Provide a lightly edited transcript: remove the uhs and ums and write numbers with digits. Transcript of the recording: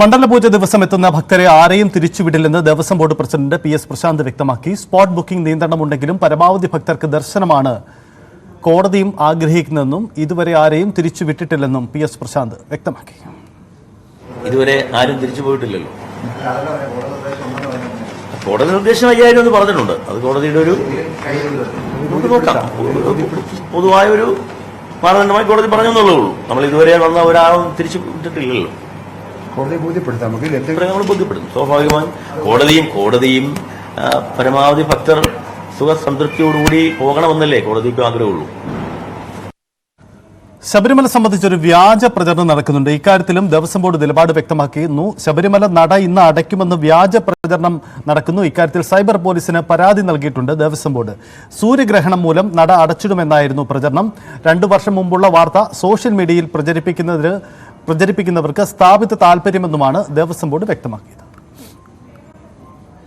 മണ്ഡലപൂജ ദിവസം എത്തുന്ന ഭക്തരെ ആരെയും തിരിച്ചുവിടില്ലെന്ന് Devaswom board president PS. Prashant വ്യക്തമാക്കി. സ്പോട്ട് ബുക്കിംഗ് നിയന്ത്രണമുണ്ടെങ്കിലും പരമാവധി ഭക്തർക്ക് ദർശനമാണ് കോടതിയും ആഗ്രഹിക്കുന്നതെന്നും ഇതുവരെ ആരെയും തിരിച്ചുവിട്ടിട്ടില്ലെന്നും പി.എസ്. പ്രശാന്ത് വ്യക്തമാക്കി. ഇതുവരെ ആരും തിരിച്ചു പോയിട്ടില്ലല്ലോ. കോടതി നിർദ്ദേശം 5000 എന്ന് പറഞ്ഞിട്ടുണ്ട്. അത് കോടതിയുടെ ഒരു പൊതുവായ ഒരു മാനദണ്ഡമായി കോടതി പറഞ്ഞെന്നുള്ളൂ. നമ്മൾ ഇതുവരെ വന്ന ഒരാളും തിരിച്ചു വിട്ടിട്ടില്ലല്ലോ. കോടതിയെ ബോധ്യപ്പെടുത്താം, നമ്മൾ ബോധ്യപ്പെടുത്തും. സ്വാഭാവികമായും കോടതിയും പരമാവധി ഭക്തർ സുഖസംതൃപ്തിയോടുകൂടി പോകണമെന്നല്ലേ കോടതിക്ക് ആഗ്രഹമുള്ളൂ. ശബരിമല സംബന്ധിച്ചൊരു വ്യാജ പ്രചരണം നടക്കുന്നുണ്ട്. ഇക്കാര്യത്തിലും ദേവസ്വം ബോർഡ് നിലപാട് വ്യക്തമാക്കിയിരുന്നു. ശബരിമല നട ഇന്ന് അടയ്ക്കുമെന്ന് വ്യാജ പ്രചരണം നടക്കുന്നു. ഇക്കാര്യത്തിൽ സൈബർ പോലീസിന് പരാതി നൽകിയിട്ടുണ്ട് ദേവസ്വം ബോർഡ്. സൂര്യഗ്രഹണം മൂലം നട അടച്ചിടുമെന്നായിരുന്നു പ്രചരണം. 2 വർഷം മുമ്പുള്ള വാർത്ത സോഷ്യൽ മീഡിയയിൽ പ്രചരിപ്പിക്കുന്നവർക്ക് സ്ഥാപിത താൽപര്യമെന്നുമാണ് ദേവസ്വം ബോർഡ് വ്യക്തമാക്കിയത്.